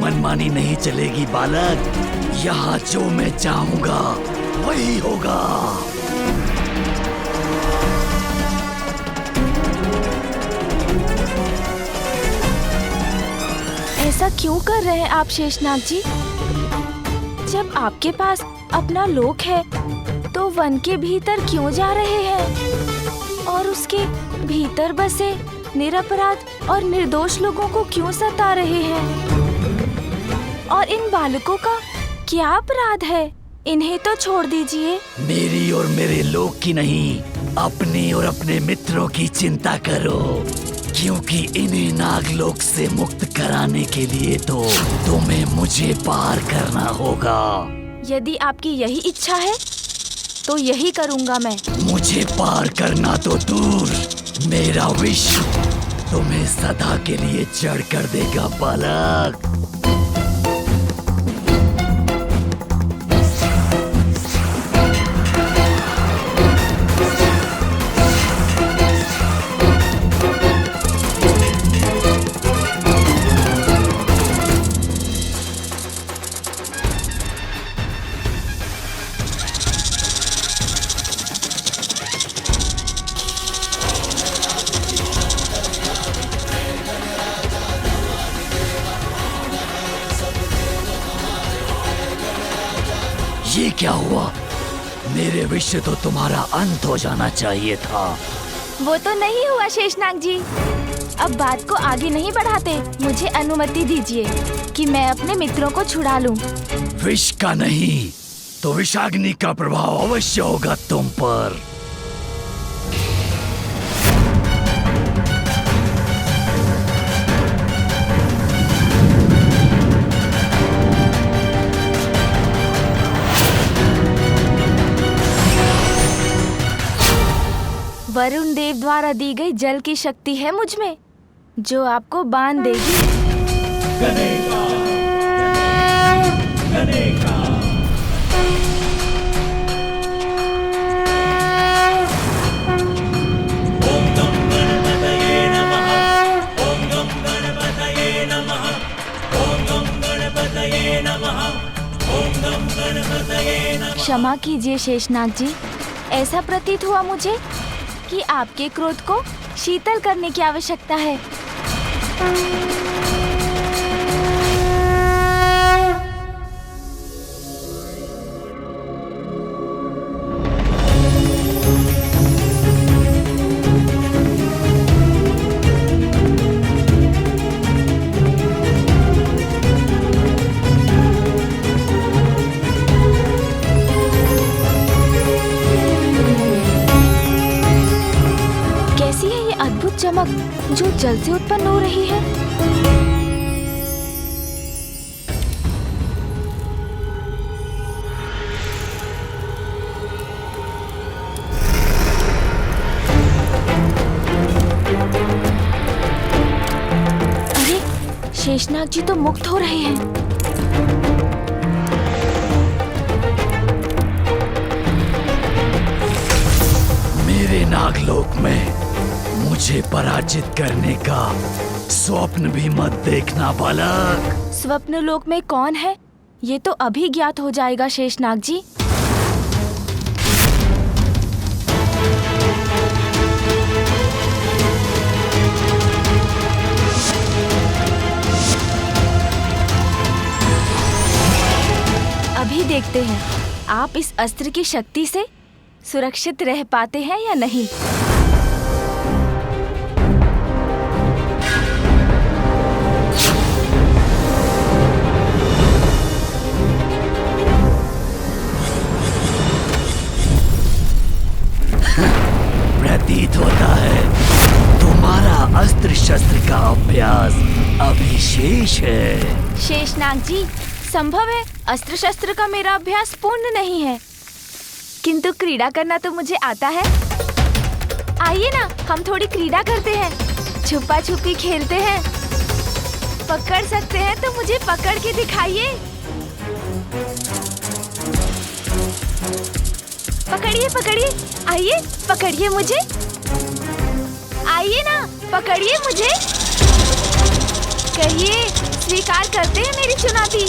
मनमानी नहीं चलेगी बालक। यहाँ जो मैं चाहूंगा वही होगा। ऐसा क्यों कर रहे हैं आप शेषनाग जी? जब आपके पास अपना लोक है तो वन के भीतर क्यों जा रहे हैं और उसके भीतर बसे निरपराध और निर्दोष लोगों को क्यों सता रहे हैं? और इन बालकों का क्या अपराध है? इन्हें तो छोड़ दीजिए। मेरी और मेरे लोक की नहीं, अपनी और अपने मित्रों की चिंता करो, क्योंकि इन्हें नागलोक से मुक्त कराने के लिए तो तुम्हें मुझे पार करना होगा। यदि आपकी यही इच्छा है तो यही करूंगा मैं। मुझे पार करना तो दूर, मेरा विष तुम्हें सदा के लिए जड़ कर देगा बालक। ये क्या हुआ? मेरे विष से तो तुम्हारा अंत हो जाना चाहिए था। वो तो नहीं हुआ शेषनाग जी। अब बात को आगे नहीं बढ़ाते, मुझे अनुमति दीजिए कि मैं अपने मित्रों को छुड़ा लूं। विष का नहीं तो विषाग्नि का प्रभाव अवश्य होगा तुम पर। वरुण देव द्वारा दी गई जल की शक्ति है मुझ में, जो आपको बांध देगी। गणेशा, गणेशा। ओम गम गणपतये नमः, ओम गम गणपतये नमः, ओम गम गणपतये नमः, ओम गम गणपतये नमः। क्षमा कीजिए शेषनाग जी, ऐसा प्रतीत हुआ मुझे कि आपके क्रोध को शीतल करने की आवश्यकता है। चमक जो जल से उत्पन्न हो रही है। अरे, शेषनाग जी तो मुक्त हो रहे हैं। मेरे नागलोक में मुझे पराजित करने का स्वप्न भी मत देखना बालक। स्वप्न लोक में कौन है ये तो अभी ज्ञात हो जाएगा शेषनाग जी। अभी देखते हैं आप इस अस्त्र की शक्ति से सुरक्षित रह पाते हैं या नहीं। प्रतीत होता है तुम्हारा अस्त्र शस्त्र का अभ्यास अभी शेष है। शेषनाग जी, संभव है अस्त्र शस्त्र का मेरा अभ्यास पूर्ण नहीं है, किंतु क्रीड़ा करना तो मुझे आता है। आइए ना, हम थोड़ी क्रीड़ा करते हैं, छुपा छुपी खेलते हैं। पकड़ सकते हैं तो मुझे पकड़ के दिखाइए। पकड़िए पकड़िए, आइए पकड़िए मुझे। आइए ना, पकड़िए मुझे। कहिए स्वीकार करते हैं मेरी चुनौती?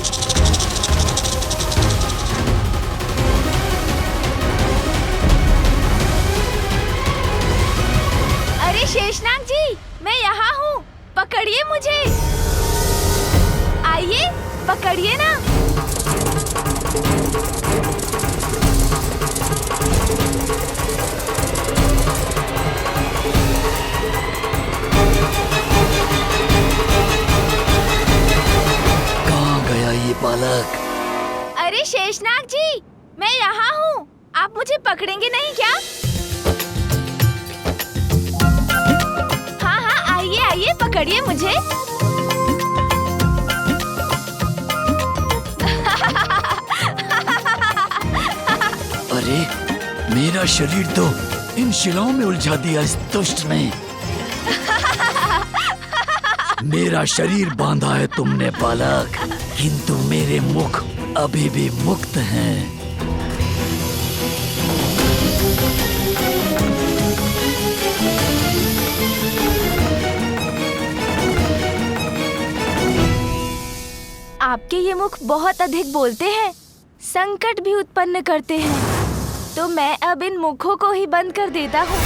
अरे शेषनाग जी, मैं यहाँ हूँ, पकड़िए मुझे। आइए, पकड़िए ना। कहाँ गया ये बालक? अरे शेषनाग जी, मैं यहाँ हूँ, आप मुझे पकड़ेंगे नहीं क्या? हाँ हाँ, आइए आइए, पकड़िए मुझे। अरे मेरा शरीर तो इन शिलाओं में उलझा दिया इस दुष्ट ने। मेरा शरीर बांधा है तुमने बालक, किंतु मेरे मुख अभी भी मुक्त हैं। आपके ये मुख बहुत अधिक बोलते हैं, संकट भी उत्पन्न करते हैं, तो मैं अब इन मुखों को ही बंद कर देता हूँ।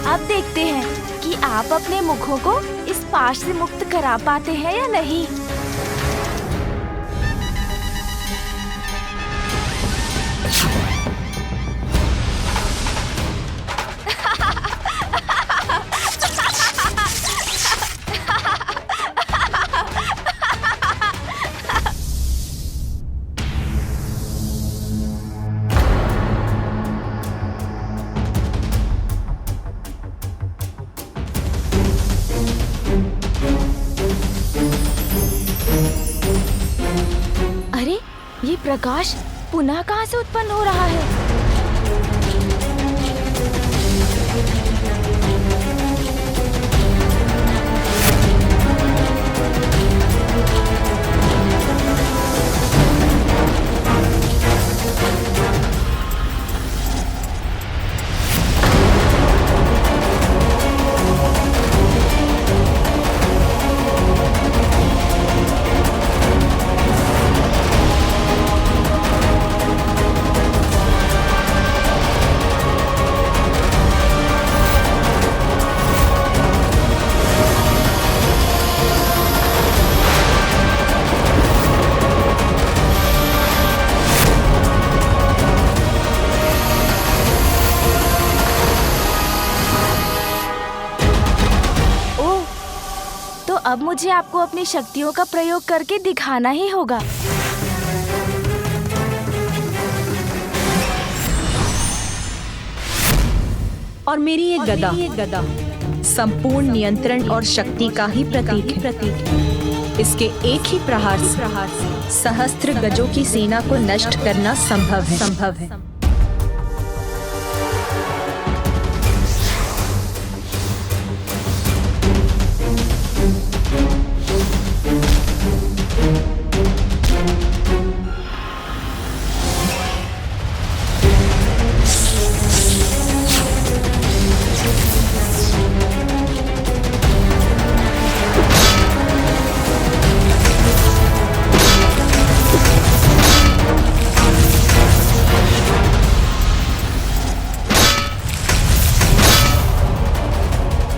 अब देखते हैं कि आप अपने मुखों को इस पाश से मुक्त करा पाते हैं या नहीं। अरे ये प्रकाश पुनः कहाँ से उत्पन्न हो रहा है? अब मुझे आपको अपनी शक्तियों का प्रयोग करके दिखाना ही होगा। और मेरी ये गदा संपूर्ण नियंत्रण और शक्ति का ही प्रतीक है। इसके एक ही प्रहार से सहस्त्र गजों की सेना को नष्ट करना संभव है।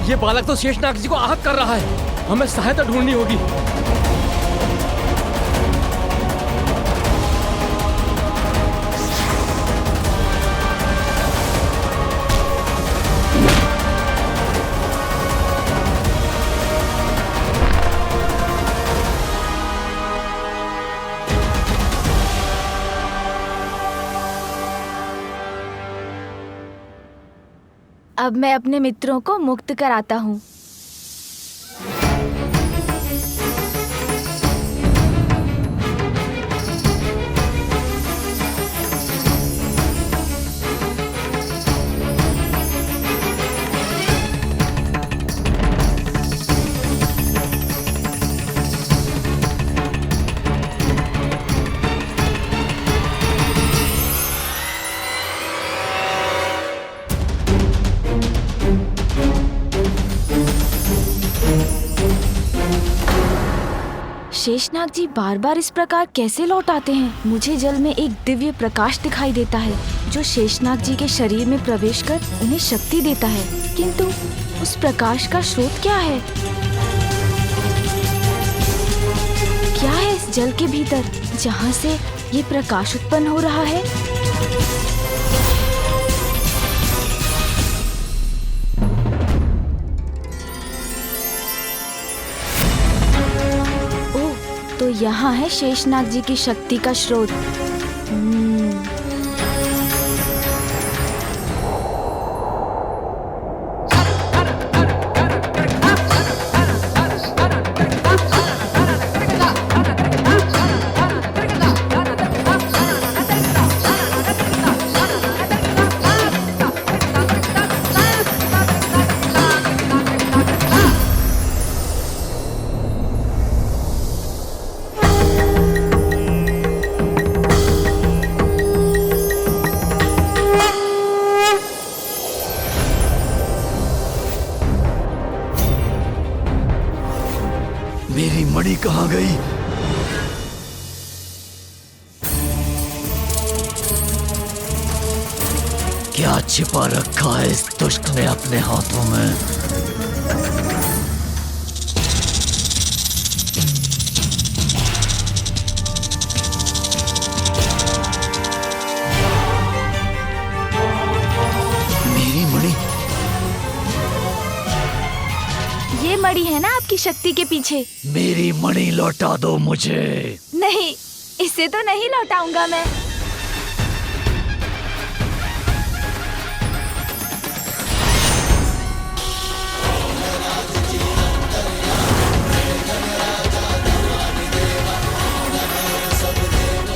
ये बालक तो शेषनाग जी को आहत कर रहा है, हमें सहायता ढूंढनी होगी। अब मैं अपने मित्रों को मुक्त कराता हूँ। शेषनाग जी बार बार इस प्रकार कैसे लौट आते हैं? मुझे जल में एक दिव्य प्रकाश दिखाई देता है जो शेषनाग जी के शरीर में प्रवेश कर उन्हें शक्ति देता है, किंतु उस प्रकाश का स्रोत क्या है? क्या है इस जल के भीतर जहाँ से ये प्रकाश उत्पन्न हो रहा है? तो यहाँ है शेषनाग जी की शक्ति का स्रोत। मेरी मणि कहाँ गई? क्या छिपा रखा है इस दुष्ट ने अपने हाथों में? मेरी मणि? ये मणि है ना आपकी शक्ति के पीछे? मेरी मणि लौटा दो मुझे। नहीं, इसे तो नहीं लौटाऊंगा मैं।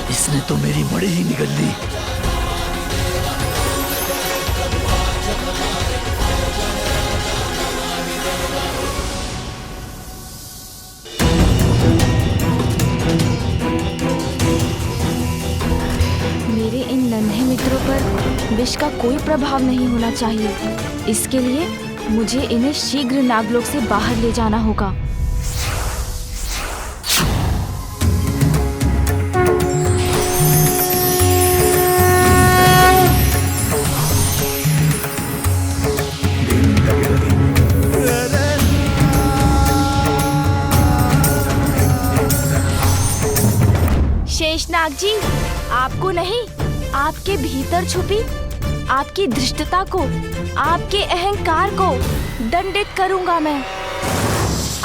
इसने तो मेरी मणि ही निगल ली। विष का कोई प्रभाव नहीं होना चाहिए। इसके लिए मुझे इन्हें शीघ्र नागलोक से बाहर ले जाना होगा। शेषनाग जी, आपको नहीं, आपके भीतर छुपी आपकी धृष्टता को, आपके अहंकार को दंडित करूंगा मैं।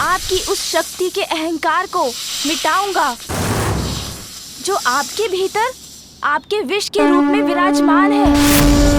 आपकी उस शक्ति के अहंकार को मिटाऊंगा जो आपके भीतर आपके विष के रूप में विराजमान है।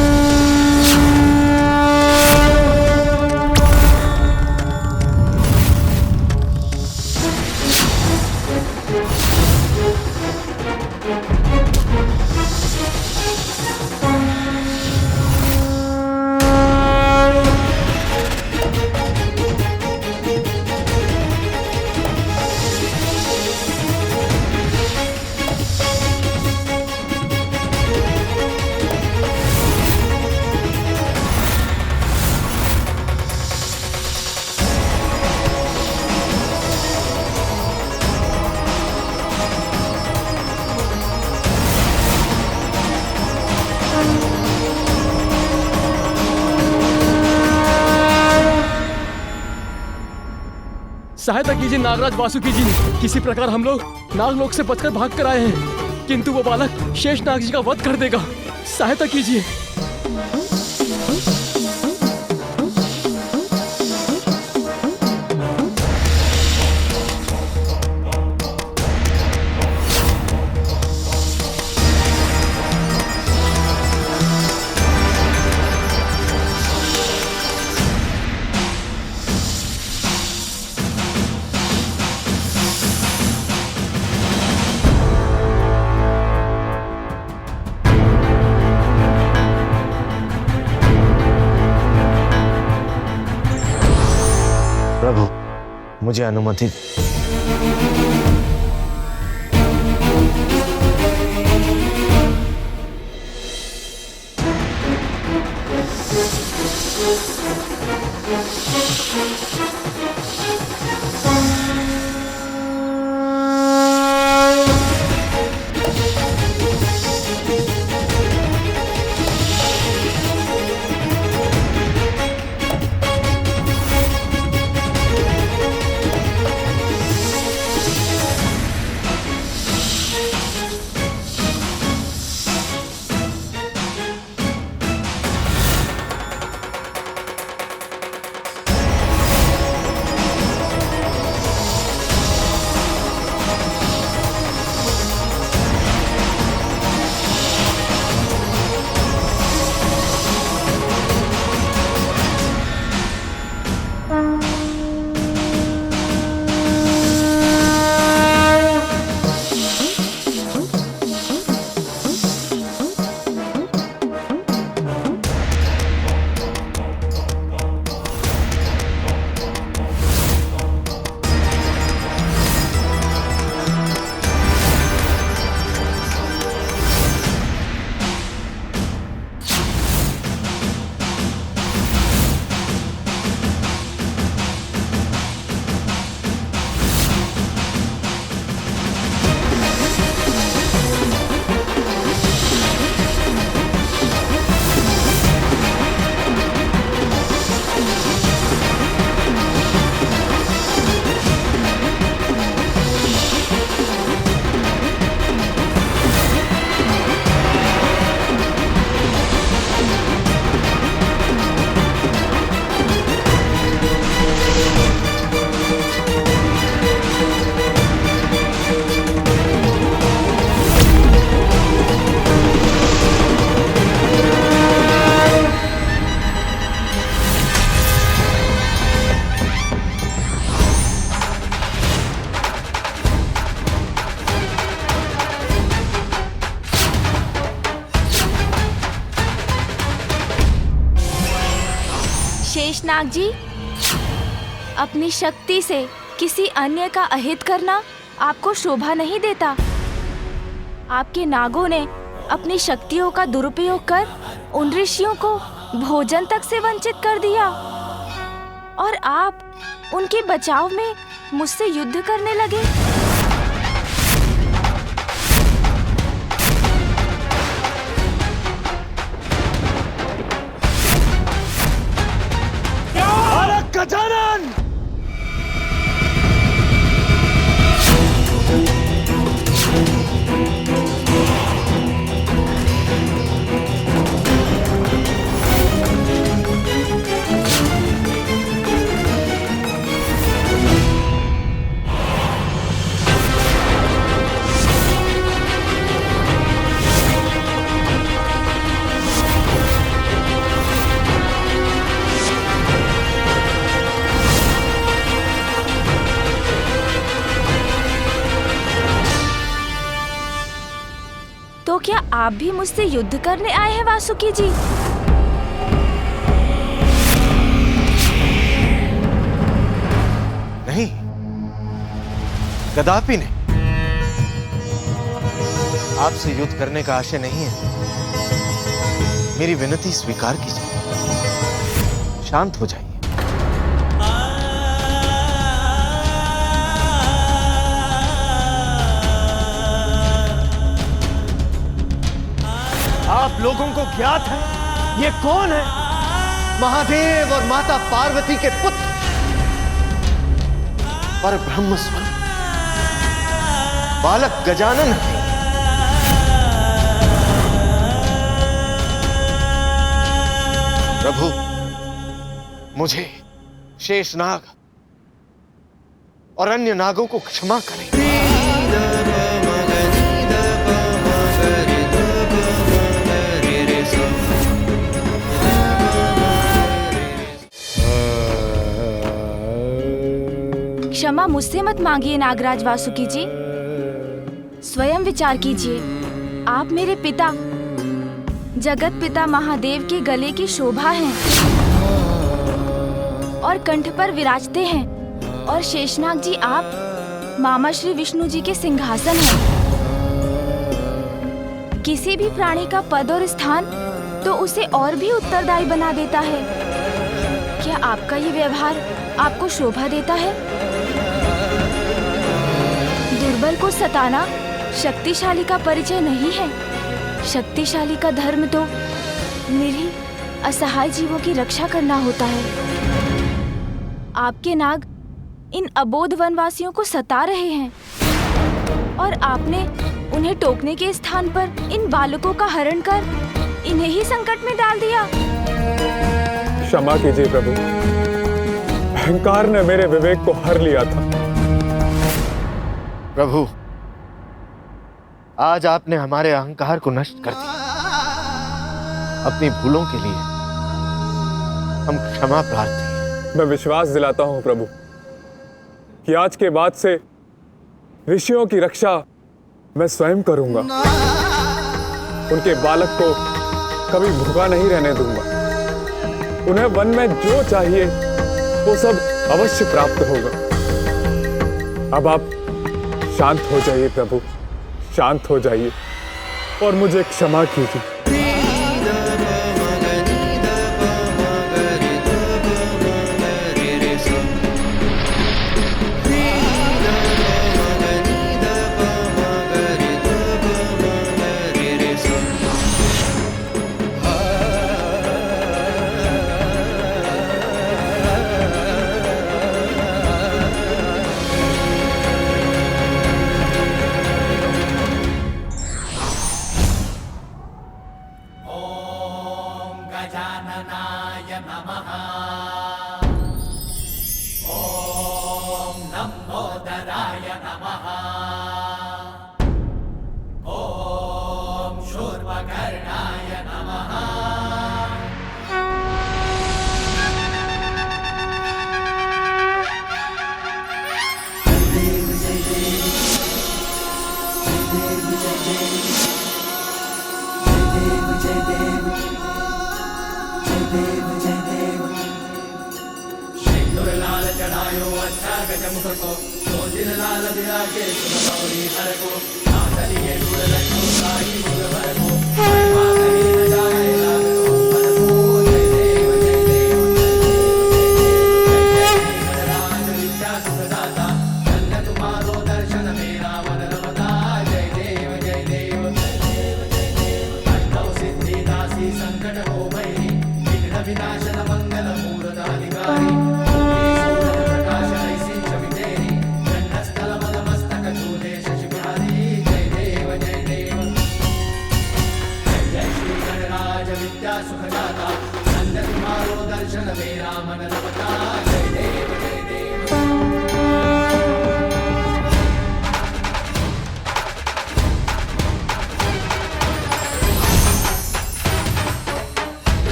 सहायता कीजिए नागराज वासुकी जी। किसी प्रकार हम लोग नागलोक से बचकर भाग कर आए हैं, किंतु वो बालक शेषनाग जी का वध कर देगा। सहायता कीजिए। प्रभु, मुझे अनुमति। शेषनाग जी, अपनी शक्ति से किसी अन्य का अहित करना आपको शोभा नहीं देता। आपके नागों ने अपनी शक्तियों का दुरुपयोग कर उन ऋषियों को भोजन तक से वंचित कर दिया और आप उनके बचाव में मुझसे युद्ध करने लगे। गजानन! तो क्या आप भी मुझसे युद्ध करने आए हैं वासुकी जी? नहीं, कदापि नहीं। आपसे युद्ध करने का आशय नहीं है। मेरी विनती स्वीकार कीजिए, शांत हो जाइए। आप लोगों को ज्ञात है ये कौन है? महादेव और माता पार्वती के पुत्र, पर ब्रह्म स्वरूप बालक गजानन है। प्रभु, मुझे, शेषनाग और अन्य नागों को क्षमा करें। क्षमा मुझसे मत मांगिए नागराज वासुकी जी। स्वयं विचार कीजिए, आप मेरे पिता जगत पिता महादेव के गले की शोभा हैं और कंठ पर विराजते हैं, और शेषनाग जी आप मामा श्री विष्णु जी के सिंहासन हैं। किसी भी प्राणी का पद और स्थान तो उसे और भी उत्तरदायी बना देता है। क्या आपका ये व्यवहार आपको शोभा देता है? दुर्बल को सताना शक्तिशाली का परिचय नहीं है। शक्तिशाली का धर्म तो निरीह असहाय जीवों की रक्षा करना होता है। आपके नाग इन अबोध वनवासियों को सता रहे हैं और आपने उन्हें टोकने के स्थान पर इन बालकों का हरण कर इन्हें ही संकट में डाल दिया। क्षमा कीजिए प्रभु, अहंकार ने मेरे विवेक को हर लिया था। प्रभु, आज आपने हमारे अहंकार को नष्ट कर दिया। अपनी भूलों के लिए हम क्षमा प्रार्थी हैं। मैं विश्वास दिलाता हूं प्रभु कि आज के बाद से ऋषियों की रक्षा मैं स्वयं करूंगा। उनके बालक को कभी भूखा नहीं रहने दूंगा। उन्हें वन में जो चाहिए वो सब अवश्य प्राप्त होगा। अब आप शांत हो जाइए प्रभु, शांत हो जाइए और मुझे क्षमा कीजिए।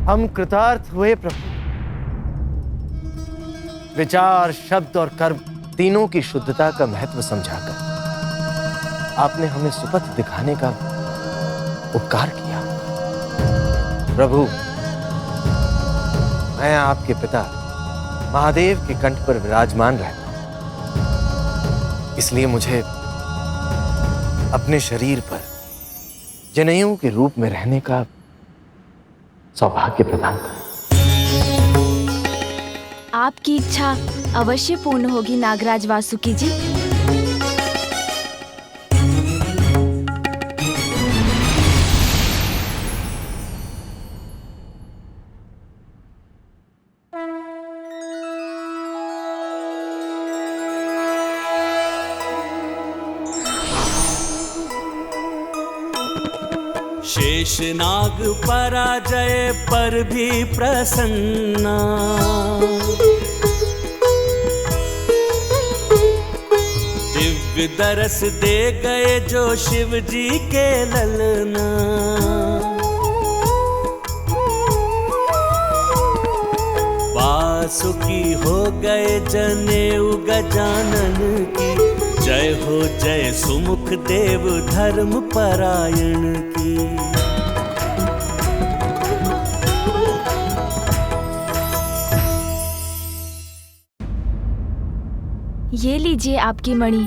हम कृतार्थ हुए प्रभु। विचार, शब्द और कर्म तीनों की शुद्धता का महत्व समझाकर आपने हमें सुपथ दिखाने का उपकार किया। प्रभु, मैं आपके पिता महादेव के कंठ पर विराजमान रहता हूं, इसलिए मुझे अपने शरीर पर जनेऊ के रूप में रहने का सौभाग्य प्रदान करें। आपकी इच्छा अवश्य पूर्ण होगी नागराज वासुकी जी। शेषनाग पराजय पर भी प्रसन्ना, दिव्य दरस दे गए जो शिव जी के ललना। वासुकी हो गए जनेऊ गजानन की, जय हो जय सुमुख देव धर्म परायण की। ये लीजिए आपकी मणि।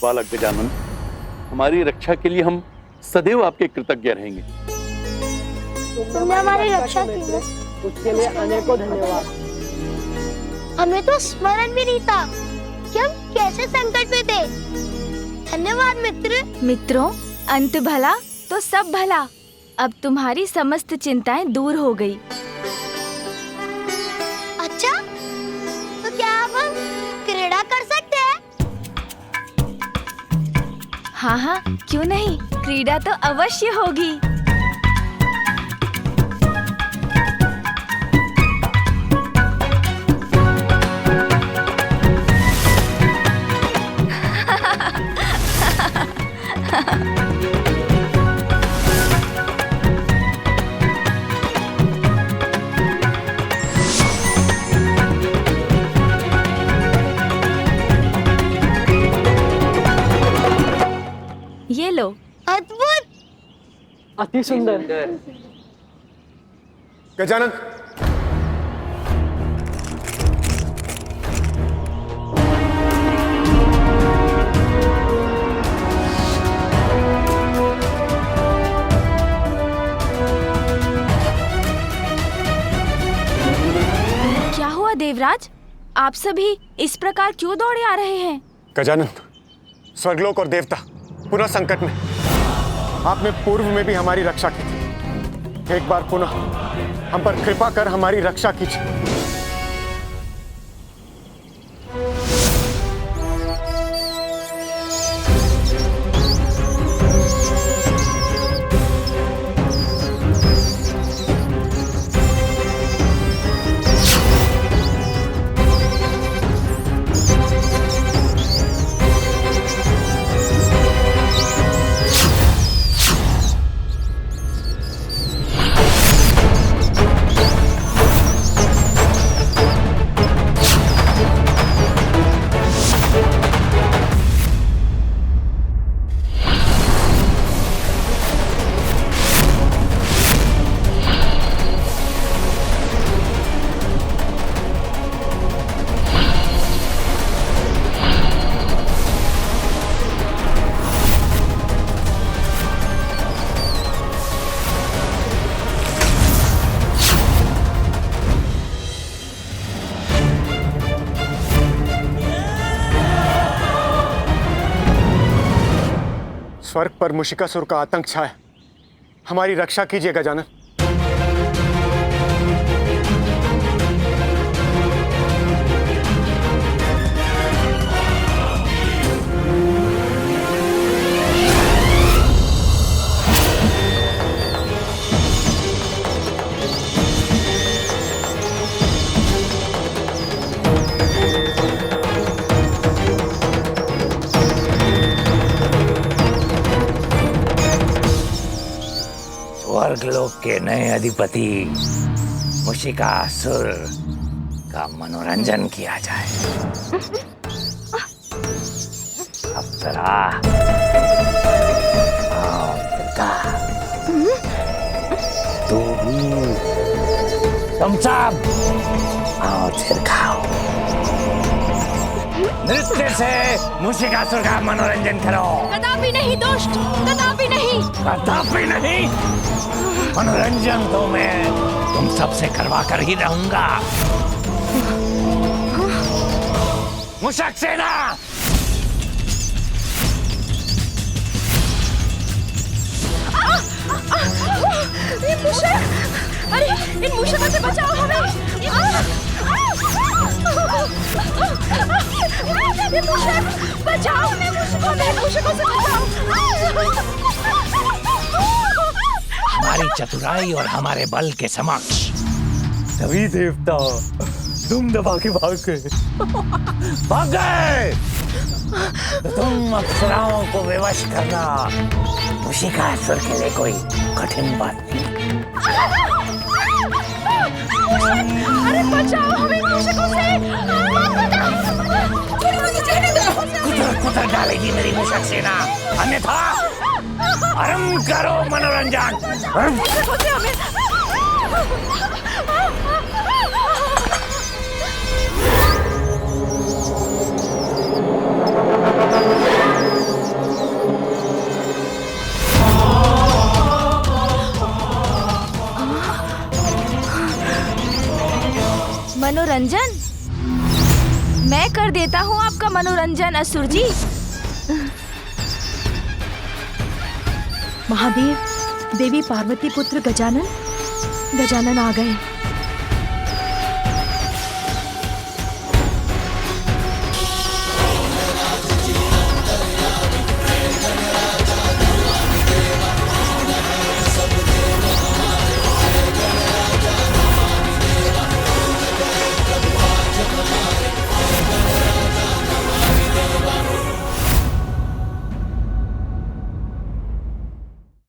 बालक गजानन, हमारी रक्षा के लिए हम सदैव आपके कृतज्ञ रहेंगे। तुमने हमारी रक्षा की ना, उसके लिए अनेकों धन्यवाद। हमें तो स्मरण भी नहीं था कि हम कैसे संकट में थे। धन्यवाद मित्र। मित्रों, अंत भला तो सब भला। अब तुम्हारी समस्त चिंताएं दूर हो गई। अच्छा, तो क्या अब हम क्रीड़ा कर सकते हैं? हाँ हाँ, क्यों नहीं, क्रीड़ा तो अवश्य होगी। ये लो। अद्भुत, अति सुंदर। गजानन, क्या हुआ देवराज? आप सभी इस प्रकार क्यों दौड़े आ रहे हैं? गजानन, स्वर्गलोक और देवता पुनः संकट में। आपने पूर्व में भी हमारी रक्षा की थी, एक बार पुनः हम पर कृपा कर हमारी रक्षा कीजिए। स्वर्ग पर मुशिकासुर का आतंक छाया। हमारी रक्षा कीजिए गजानन। स्वर्गलोक के नए अधिपति मुशिकासुर का मनोरंजन किया जाए। अप्सरा, दुर्गा, तू भी, तुम सब आओ छिड़काओ। नृत्य से मुशिकासुर का मनोरंजन करो। कदापि नहीं दुष्ट, कदापि नहीं, कदापि नहीं। मनोरंजन तो मैं तुम सबसे करवा कर ही रहूंगा। मुशक सेना, ये मूषक, अरे इन मूषकों से बचाओ हमें। ये मूषक, बचाओ हमें, मूषकों से बचाओ। हमारी चतुराई और हमारे बल के समक्ष सभी देवता दुम दबा के भाग गए। तो तुम अप्सराओं को विवश करना मुशिकासुर के लिए कोई कठिन बात नहीं। अरे बचाओ हमें मूषकों से। कुतर डालेगी मेरी मुशक सेना, अन्यथा आरंभ करो मनोरंजन। मनोरंजन? मैं कर देता हूँ आपका मनोरंजन असुर जी। महादेव, देवी पार्वती पुत्र गजानन आ गए।